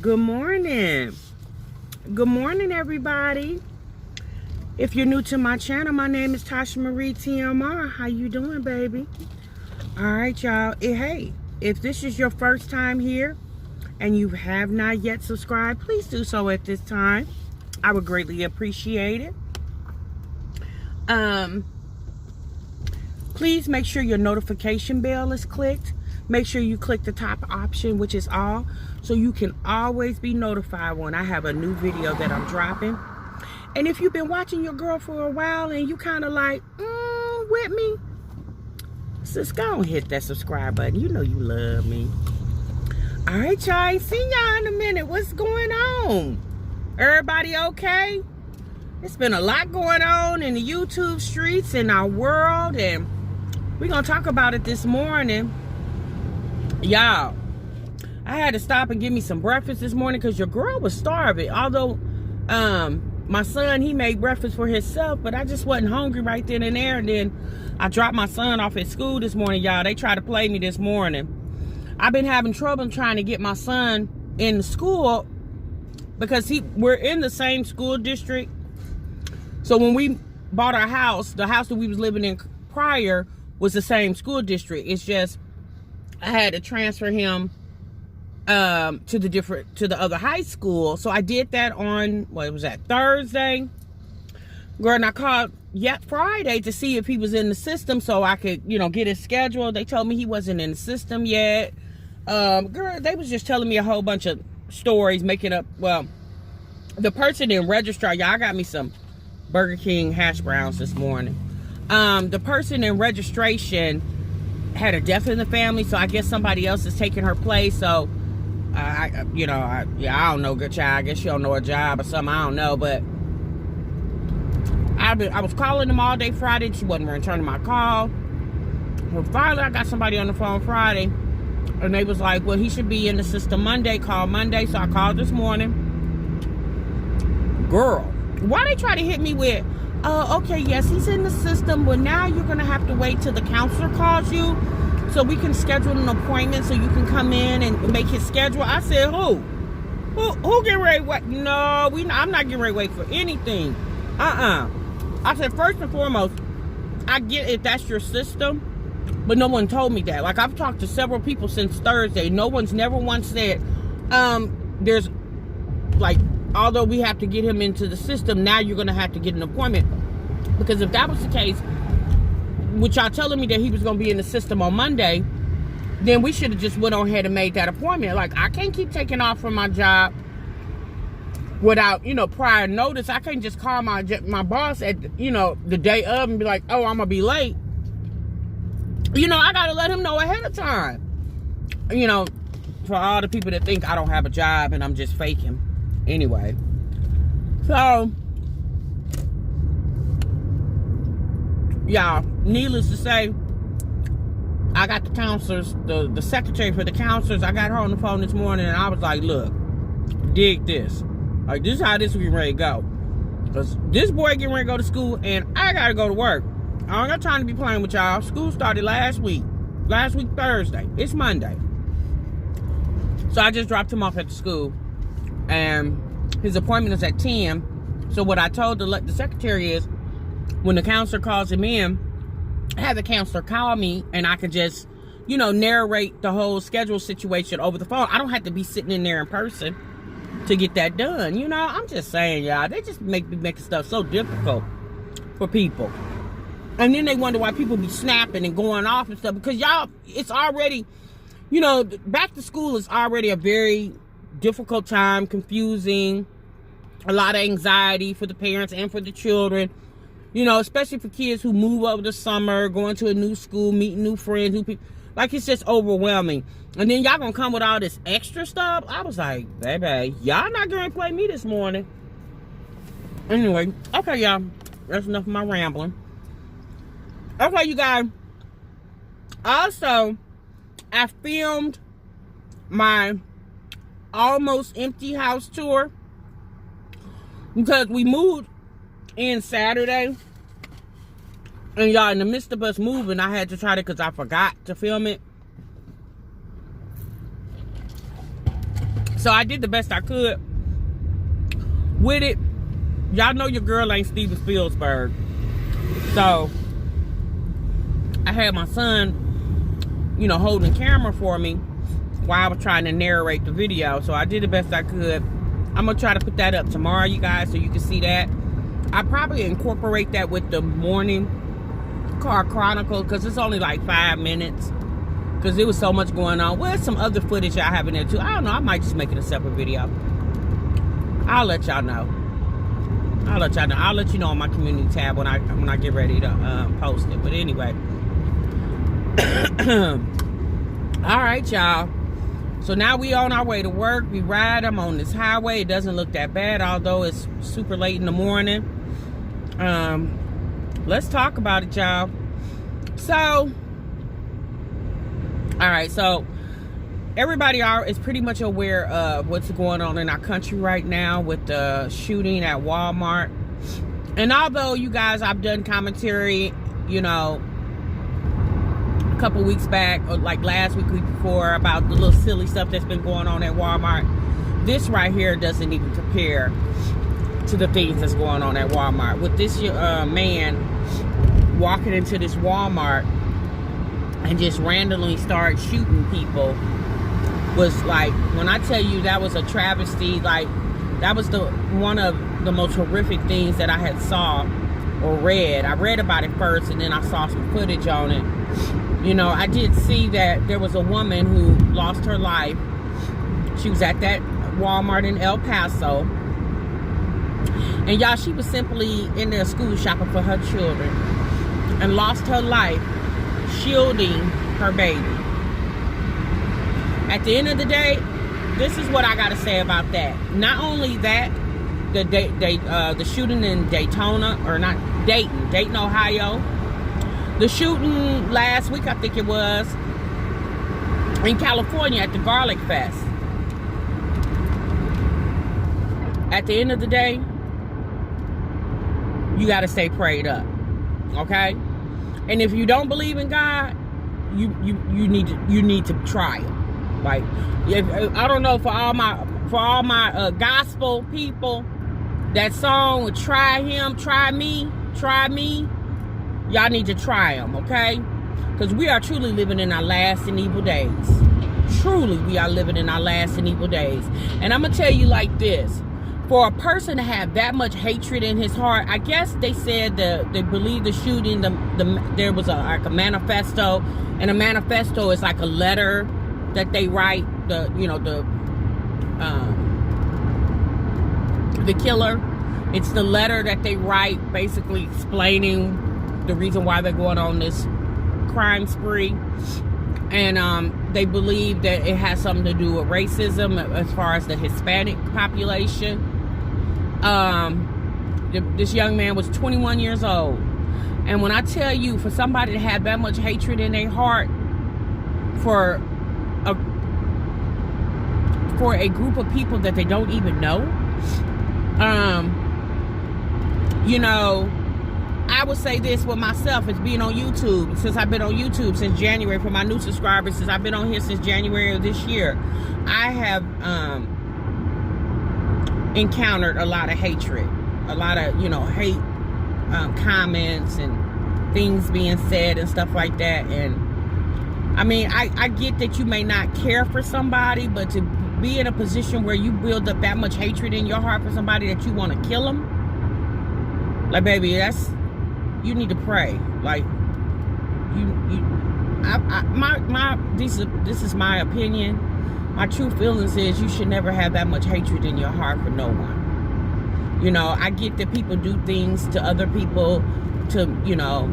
Good morning. Good morning, everybody. If you're new to my channel, my name is Tasha Marie TMR. How you doing, baby? All right, y'all. Hey, if this is your first time here and you have not yet subscribed, please do so at this time. I would greatly appreciate it. Please make sure your notification bell is clicked. Make sure you click the top option, which is all, so you can always be notified when I have a new video that I'm dropping. And if you've been watching your girl for a while and you kind of like, with me, sis, go and hit that subscribe button. You know you love me. All right, y'all. I ain't seen y'all in a minute. What's going on? Everybody okay? It's been a lot going on in the YouTube streets, in our world, and we're going to talk about it this morning. Y'all, I had to stop and get me some breakfast this morning because your girl was starving. Although my son, he made breakfast for himself, but I just wasn't hungry right then and there. And then I dropped my son off at school this morning, y'all. They tried to play me this morning. I've been having trouble trying to get my son in school because we're in the same school district. So when we bought our house, the house that we was living in prior was the same school district. It's just I had to transfer him to the other high school. So I did that on, what was that, Thursday? Girl, and I called yet Friday to see if he was in the system so I could, get his schedule. They told me he wasn't in the system yet. Girl, they was just telling me a whole bunch of stories, making up, well, the person in registrar, y'all got me some Burger King hash browns this morning. The person in registration had a death in the family, so I guess somebody else is taking her place. So I don't know, good child. I guess she don't know her job or something. I don't know, but I was calling them all day Friday. She wasn't returning my call. Well, finally, I got somebody on the phone Friday, and they was like, well, he should be in the system Monday. Call Monday. So I called this morning. Girl, why they try to hit me with, okay, yes, he's in the system, but now you're going to have to wait till the counselor calls you so we can schedule an appointment so you can come in and make his schedule. I said, who getting ready to wait? No, I'm not getting ready to wait for anything. I said, first and foremost, I get it, that's your system, but no one told me that. Like, I've talked to several people since Thursday. No one's never once said, there's, like, although we have to get him into the system, now you're going to have to get an appointment. Because if that was the case, which y'all telling me that he was going to be in the system on Monday, then we should have just went on ahead and made that appointment. Like, I can't keep taking off from my job without, prior notice. I can't just call my boss at, the day of and be like, oh, I'm going to be late. I got to let him know ahead of time. For all the people that think I don't have a job and I'm just faking. Anyway, so y'all, needless to say, I got the counselors, the secretary for the counselors. I got her on the phone this morning, and I was like, look, dig this. Like, this is how this week ready to go. Because this boy getting ready to go to school, and I got to go to work. I don't got time to be playing with y'all. School started last week Thursday. It's Monday. So I just dropped him off at the school. And his appointment is at 10. So what I told the secretary is, when the counselor calls him in, have the counselor call me, and I can just, narrate the whole schedule situation over the phone. I don't have to be sitting in there in person to get that done. I'm just saying, y'all, they just be making stuff so difficult for people. And then they wonder why people be snapping and going off and stuff. Because y'all, it's already, back to school is already a very difficult time, confusing, a lot of anxiety for the parents and for the children, especially for kids who move over the summer, going to a new school, meeting new friends, like, it's just overwhelming. And then y'all gonna come with all this extra stuff. I was like, baby, y'all not gonna play me this morning. Anyway, okay, y'all, that's enough of my rambling. Okay, you guys, also, I filmed my almost empty house tour because we moved in Saturday, and y'all, in the midst of us moving, I had to try to, because I forgot to film it. So I did the best I could with it. Y'all know your girl ain't Steven Spielberg. So I had my son, you know, holding the camera for me while I was trying to narrate the video. So I did the best I could. I'm gonna try to put that up tomorrow, you guys, so you can see that. I probably incorporate that with the morning car chronicle, because it's only like 5 minutes, because there was so much going on. Well, some other footage I have in there too. I don't know, I might just make it a separate video. I'll let y'all know. I'll let y'all know. I'll let you know on my community tab when I get ready to post it. But anyway. Alright, y'all. So now we on our way to work. We ride. I'm on this highway. It doesn't look that bad, although it's super late in the morning. Let's talk about it, y'all. So, alright, so everybody is pretty much aware of what's going on in our country right now with the shooting at Walmart. And although, you guys, I've done commentary, you know, a couple weeks back, or like last week before, about the little silly stuff that's been going on at Walmart, this right here doesn't even compare to the things that's going on at Walmart. With this man walking into this Walmart and just randomly start shooting people, was like, when I tell you that was a travesty, like that was one of the most horrific things that I had saw or read. I read about it first, and then I saw some footage on it. You know, I did see that there was a woman who lost her life. She was at that Walmart in El Paso, and y'all, she was simply in there school shopping for her children and lost her life shielding her baby. At the end of the day, this is what I gotta say about that. Not only that, the shooting in Dayton, Ohio. The shooting last week, I think it was, in California at the Garlic Fest. At the end of the day, you gotta stay prayed up, okay? And if you don't believe in God, you need to try it. Like, I don't know, for all my gospel people, that song with "Try Him, Try Me," y'all need to try Him, okay? Because we are truly living in our last and evil days. Truly, we are living in our last and evil days. And I'm gonna tell you like this: for a person to have that much hatred in his heart, I guess they said they believe the shooting, there was like a manifesto, and a manifesto is like a letter that they write, the killer. It's the letter that they write, basically explaining the reason why they're going on this crime spree. And they believe that it has something to do with racism as far as the Hispanic population. This young man was 21 years old. And when I tell you, for somebody to have that much hatred in their heart for a group of people that they don't even know, you know, I would say this with myself, as being on YouTube, since I've been on YouTube since January. For my new subscribers, since I've been on here since January of this year, I have encountered a lot of hatred, a lot of, you know, hate comments and things being said and stuff like that. And I mean, I get that you may not care for somebody, but to be in a position where you build up that much hatred in your heart for somebody that you want to kill them, like, baby, you need to pray. Like, this is my opinion. My true feelings is you should never have that much hatred in your heart for no one. You know, I get that people do things to other people to, you know,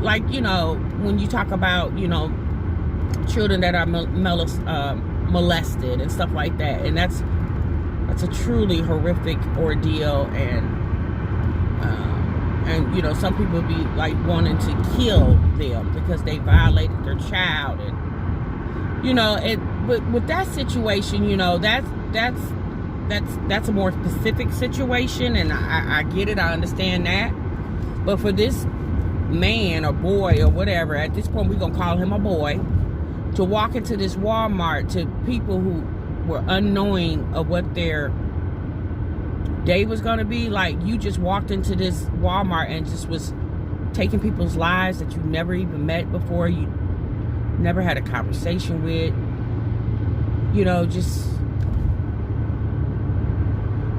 like, you know, when you talk about, you know, children that are molested and stuff like that, and that's a truly horrific ordeal. And you know, some people be like wanting to kill them because they violated their child, and you know, but with that situation, you know, that's a more specific situation, and I get it, I understand that. But for this man or boy or whatever, at this point we're gonna call him a boy, to walk into this Walmart to people who were unknowing of what their day was going to be. Like, you just walked into this Walmart and just was taking people's lives that you never even met before, you never had a conversation with, you know, just,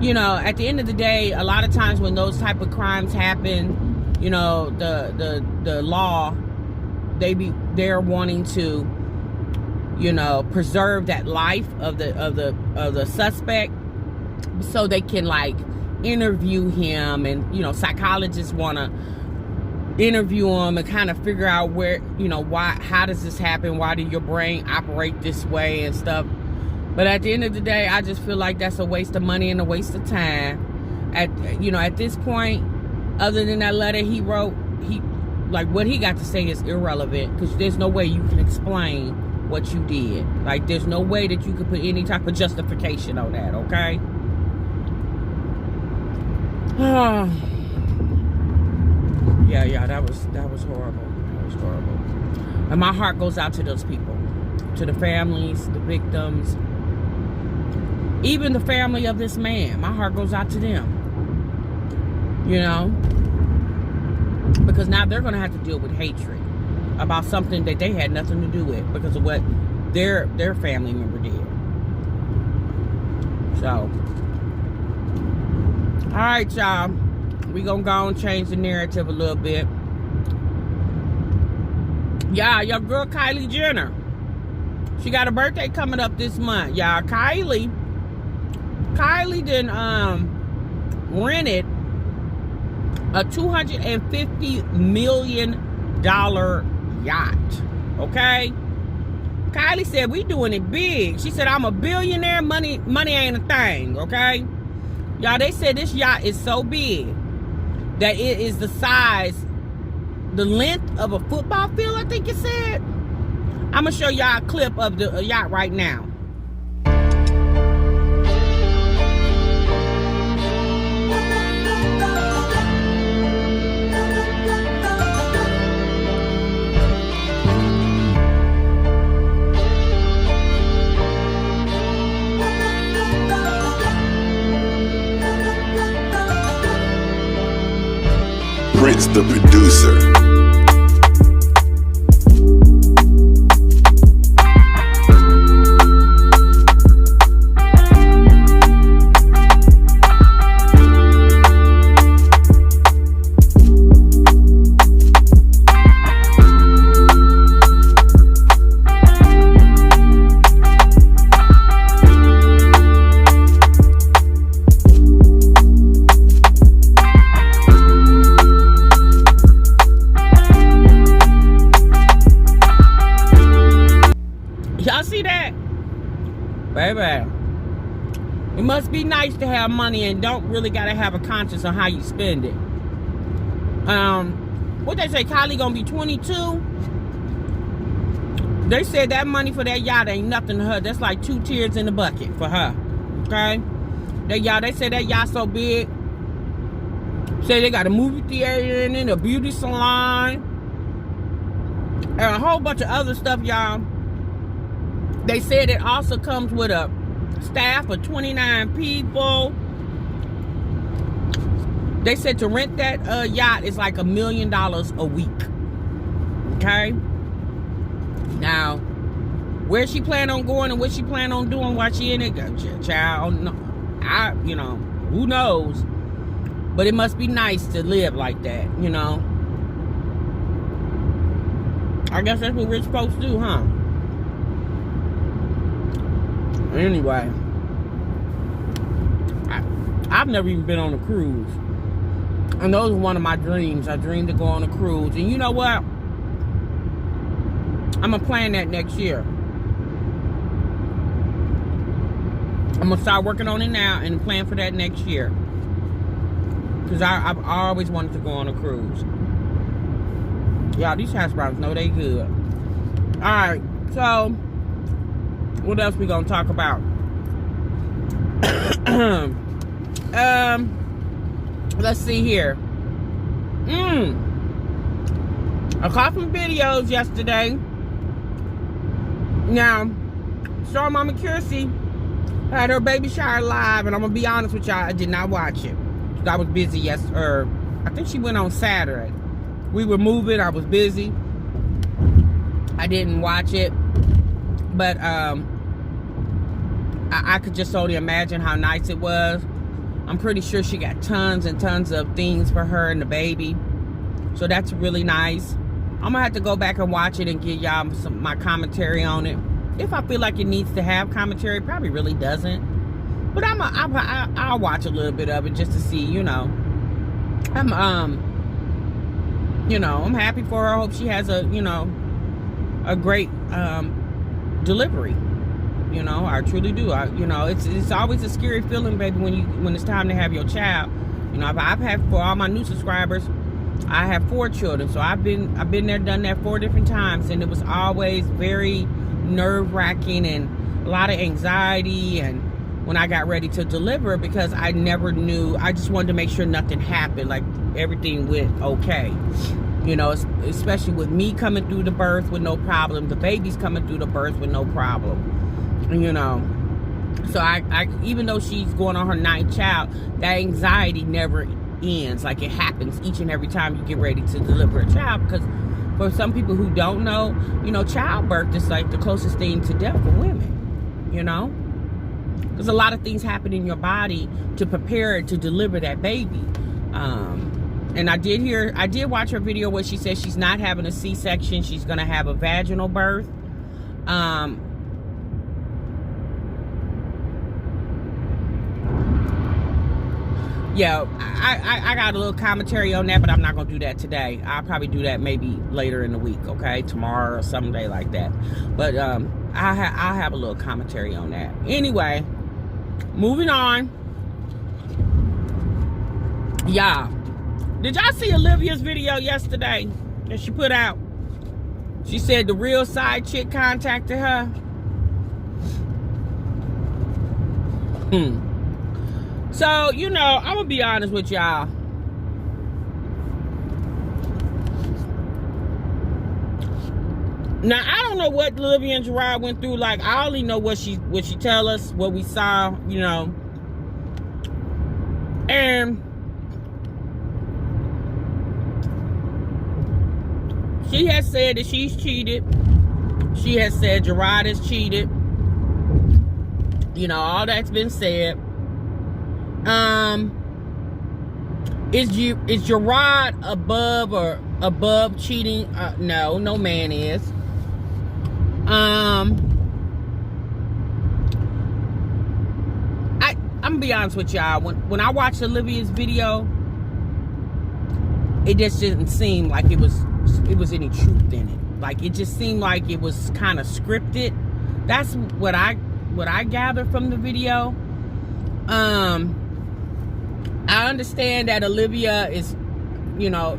you know, at the end of the day, a lot of times when those type of crimes happen, you know, the law, they're wanting to, you know, preserve that life of the suspect, so they can, like, interview him, and, you know, psychologists want to interview him and kind of figure out where, you know, how does this happen, why did your brain operate this way and stuff. But at the end of the day, I just feel like that's a waste of money and a waste of time. At this point, other than that letter he wrote, like, what he got to say is irrelevant, because there's no way you can explain what you did. Like, there's no way that you could put any type of justification on that, okay? Yeah, that was horrible. That was horrible. And my heart goes out to those people, to the families, the victims, even the family of this man. My heart goes out to them, you know, because now they're going to have to deal with hatred about something that they had nothing to do with because of what their family member did. So, all right, y'all. We gonna go and change the narrative a little bit. Yeah, your girl Kylie Jenner, she got a birthday coming up this month. Y'all, Kylie done rented a $250 million yacht. Okay? Kylie said, we doing it big. She said, I'm a billionaire. Money ain't a thing. Okay? Y'all, they said this yacht is so big that it is the length of a football field, I think it said. I'm going to show y'all a clip of the yacht right now. Prince, the producer. Y'all see that? Baby, it must be nice to have money and don't really gotta have a conscience on how you spend it. What they say, Kylie gonna be 22? They said that money for that yacht ain't nothing to her. That's like 2 tears in the bucket for her. Okay? They said that yacht so big. Say they got a movie theater in it, a beauty salon, and a whole bunch of other stuff, y'all. They said it also comes with a staff of 29 people. They said to rent that yacht is like $1 million a week. Okay? Now, where she plan on going and what she plan on doing while she in it, child, who knows? But it must be nice to live like that, you know? I guess that's what rich folks do, huh? Anyway, I've never even been on a cruise. And those are one of my dreams. I dreamed to go on a cruise. And you know what? I'm going to plan that next year. I'm going to start working on it now and plan for that next year. Because I've always wanted to go on a cruise. Y'all, these hash browns know they good. Alright, so what else we gonna talk about? Let's see here. I caught some videos yesterday. Now, Star Mama Kiersey had her baby shower live, and I'm gonna be honest with y'all, I did not watch it. I was busy yesterday. I think she went on Saturday. We were moving. I was busy. I didn't watch it, but I could just only imagine how nice it was. I'm pretty sure she got tons and tons of things for her and the baby, so that's really nice. I'm gonna have to go back and watch it and give y'all my commentary on it. If I feel like it needs to have commentary, it probably really doesn't. But I'll watch a little bit of it just to see, you know. I'm happy for her. I hope she has a great delivery. You know, I truly do. It's always a scary feeling, baby, when it's time to have your child. You know, I've had, for all my new subscribers, I have 4 children, so I've been there, done that 4 different times, and it was always very nerve-wracking and a lot of anxiety. And when I got ready to deliver, because I never knew, I just wanted to make sure nothing happened, like everything went okay. You know, especially with me coming through the birth with no problem, the baby's coming through the birth with no problem. You know, so I even though she's going on her 9th child, that anxiety never ends. Like, it happens each and every time you get ready to deliver a child, because for some people who don't know, you know, childbirth is like the closest thing to death for women, you know, because a lot of things happen in your body to prepare to deliver that baby. And I did watch her video where she said she's not having a C-section, she's gonna have a vaginal birth. Yeah, I got a little commentary on that, but I'm not going to do that today. I'll probably do that maybe later in the week, okay? Tomorrow or someday like that. But I'll have a little commentary on that. Anyway, moving on. Y'all, did y'all see Olivia's video yesterday that she put out? She said the real side chick contacted her. So, you know, I'm going to be honest with y'all. Now, I don't know what Olivia and Gerard went through. Like, I only know what she tell us, what we saw, you know. And she has said that she's cheated. She has said Gerard has cheated. You know, all that's been said. Is Gerard above cheating? No man is. I'm gonna be honest with y'all. When I watched Olivia's video, it just didn't seem like it was any truth in it. Like, it just seemed like it was kind of scripted. That's what I gathered from the video. I understand that Olivia is, you know,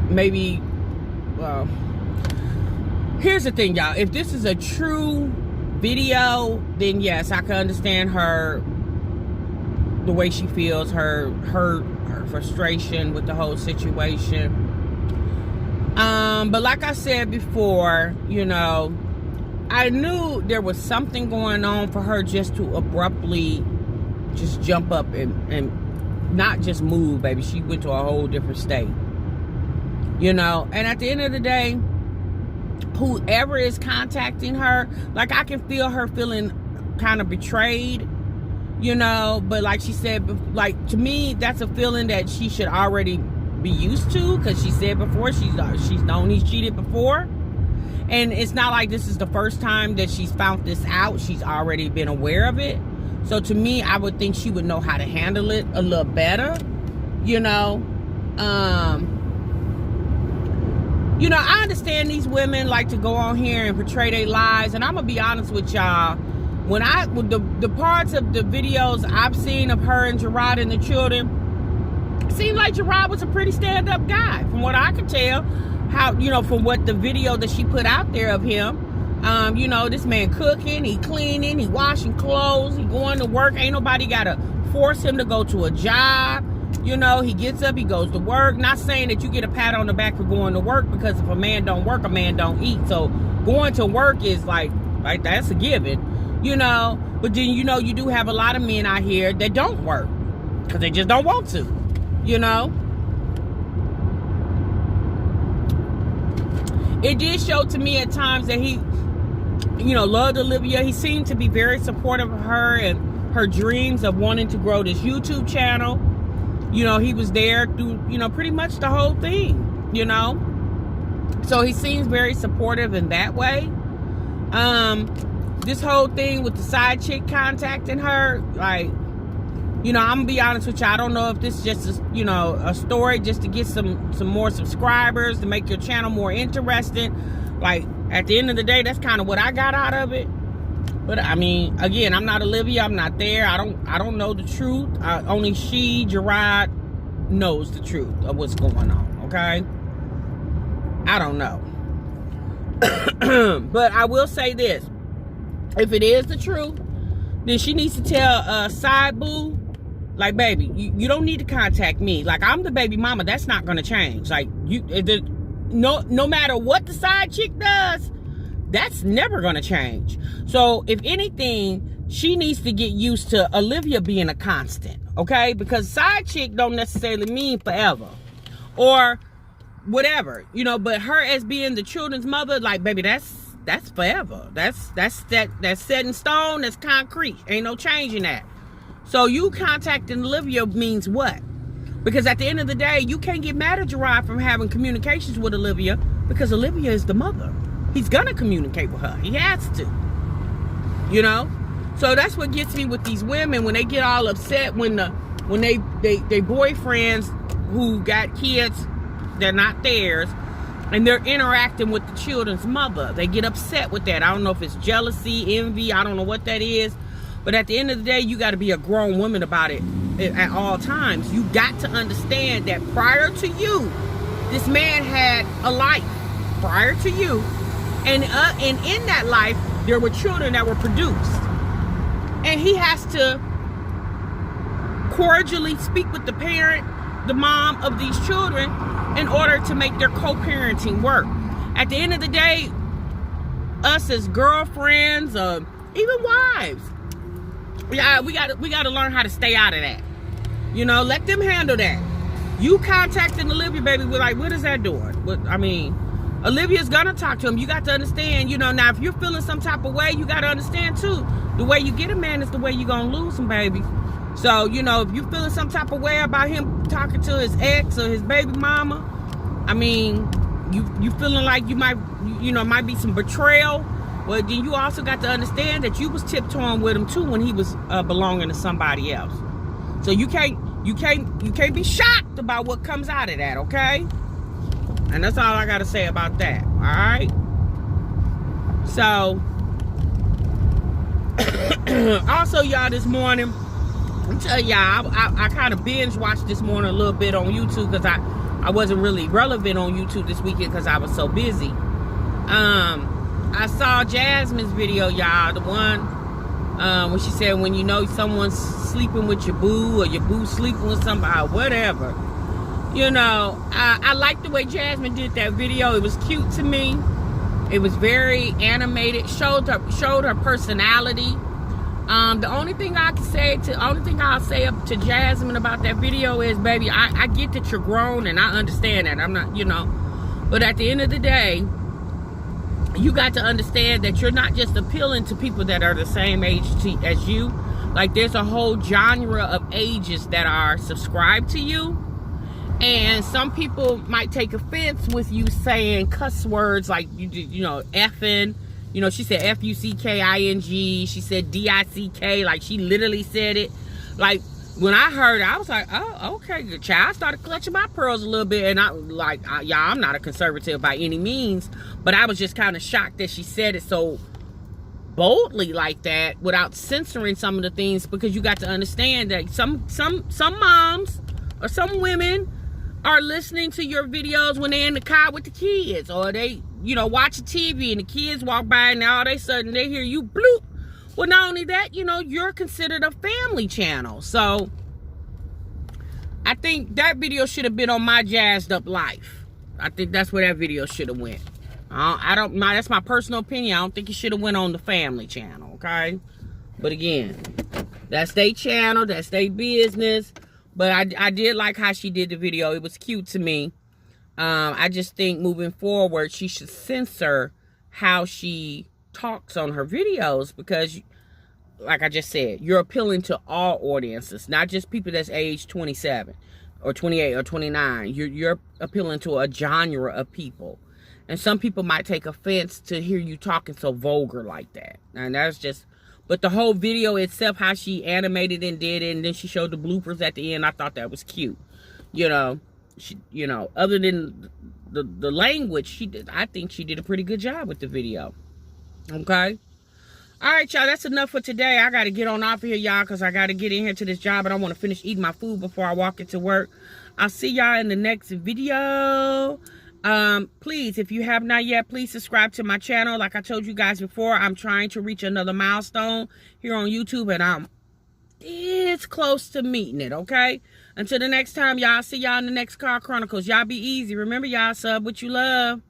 maybe, well, here's the thing, y'all. If this is a true video, then yes, I can understand her, the way she feels, her frustration with the whole situation. But like I said before, you know, I knew there was something going on for her just to abruptly just jump up and not just move, baby. She went to a whole different state, you know. And at the end of the day, whoever is contacting her, like, I can feel her feeling kind of betrayed, you know. But like she said, like, to me, that's a feeling that she should already be used to, because she said before she's known he's cheated before. And it's not like this is the first time that she's found this out. She's already been aware of it. So to me, I would think she would know how to handle it a little better, you know. You know, I understand these women like to go on here and portray their lives, and I'm gonna be honest with y'all. With the parts of the videos I've seen of her and Gerard and the children, it seemed like Gerard was a pretty stand-up guy, from what I could tell. How, you know, from what the video that she put out there of him. You know, this man cooking, he cleaning, he washing clothes, he going to work. Ain't nobody gotta force him to go to a job. You know, he gets up, he goes to work. Not saying that you get a pat on the back for going to work, because if a man don't work, a man don't eat. So going to work is like that's a given. you know. But then, you know, you do have a lot of men out here that don't work because they just don't want to, you know. It did show to me at times that he, you know, loved Olivia. He seemed to be very supportive of her and her dreams of wanting to grow this YouTube channel. You know, he was there through, you know, pretty much the whole thing, you know. So he seems very supportive in that way. This whole thing with the side chick contacting her, like, you know, I'm gonna be honest with you, I don't know if this is just a, you know, a story just to get some more subscribers, to make your channel more interesting. Like, at the end of the day, that's kind of what I got out of it. But I mean, again, I'm not Olivia, I'm not there. I don't know the truth. Only she, Gerard, knows the truth of what's going on, okay? I don't know. But I will say this. If it is the truth, then she needs to tell side boo, like, baby, you don't need to contact me. Like, I'm the baby mama. That's not going to change. Like, no matter what the side chick does, that's never going to change. So, if anything, she needs to get used to Olivia being a constant, okay? Because side chick don't necessarily mean forever or whatever, you know. But her as being the children's mother, like, baby, that's forever. That's set in stone. That's concrete. Ain't no changing that. So you contacting Olivia means what? Because at the end of the day, you can't get mad at Gerard from having communications with Olivia, because Olivia is the mother. He's gonna communicate with her. He has to. You know? So that's what gets me with these women when they get all upset when they boyfriends who got kids, they're not theirs, and they're interacting with the children's mother. They get upset with that. I don't know if it's jealousy, envy, I don't know what that is. But at the end of the day, you got to be a grown woman about it at all times. You got to understand that prior to you, this man had a life prior to you. And in that life, there were children that were produced. And he has to cordially speak with the parent, the mom of these children, in order to make their co-parenting work. At the end of the day, us as girlfriends, even wives, yeah, we got to learn how to stay out of that. You know, let them handle that. You contacting Olivia, baby, we're like, what is that doing? I mean, Olivia's gonna talk to him. You got to understand, you know, now if you're feeling some type of way, you got to understand too, the way you get a man is the way you're gonna lose him, baby. So, you know, if you're feeling some type of way about him talking to his ex or his baby mama, I mean, you feeling like you might, you know, might be some betrayal. Well, then you also got to understand that you was tiptoeing with him too when he was belonging to somebody else. So you can't be shocked about what comes out of that, okay? And that's all I got to say about that. All right. So, also, y'all, this morning, I'm telling y'all, I kind of binge watched this morning a little bit on YouTube because I wasn't really relevant on YouTube this weekend because I was so busy. I saw Jasmine's video, y'all, the one when she said when you know someone's sleeping with your boo or your boo sleeping with somebody, whatever. You know, I like the way Jasmine did that video. It was cute to me. It was very animated. Showed her personality. The only thing I'll say up to Jasmine about that video is, baby, I get that you're grown and I understand that. I'm not, you know, but at the end of the day, you got to understand that you're not just appealing to people that are the same age as you. Like, there's a whole genre of ages that are subscribed to you. And some people might take offense with you saying cuss words like, you know, effing. You know, she said F-U-C-K-I-N-G. She said D-I-C-K. Like, she literally said it. Like, when I heard it, I was like, oh, okay, good child. I started clutching my pearls a little bit. And I'm not a conservative by any means. But I was just kind of shocked that she said it so boldly like that without censoring some of the things. Because you got to understand that some moms or some women are listening to your videos when they're in the car with the kids, or they, you know, watching TV and the kids walk by and all of a sudden they hear you bloop. Well, not only that, you know, you're considered a family channel. So I think that video should have been on my jazzed up life. I think that's where that video should have went. That's my personal opinion. I don't think it should have went on the family channel, okay? But again, that's their channel, that's their business. But I did like how she did the video. It was cute to me. I just think moving forward, she should censor how she talks on her videos, because, like I just said, you're appealing to all audiences, not just people that's age 27 or 28 or 29. You're appealing to a genre of people. And some people might take offense to hear you talking so vulgar like that. And that's just, but the whole video itself, how she animated and did it, and then she showed the bloopers at the end, I thought that was cute. You know, other than the language, I think she did a pretty good job with the video. Okay? All right, y'all, that's enough for today. I got to get on off of here, y'all, because I got to get in here to this job, and I want to finish eating my food before I walk into work. I'll see y'all in the next video. Please, if you have not yet, please subscribe to my channel. Like I told you guys before, I'm trying to reach another milestone here on YouTube, and it's close to meeting it, okay? Until the next time, y'all, see y'all in the next Car Chronicles. Y'all be easy. Remember, y'all, sub what you love.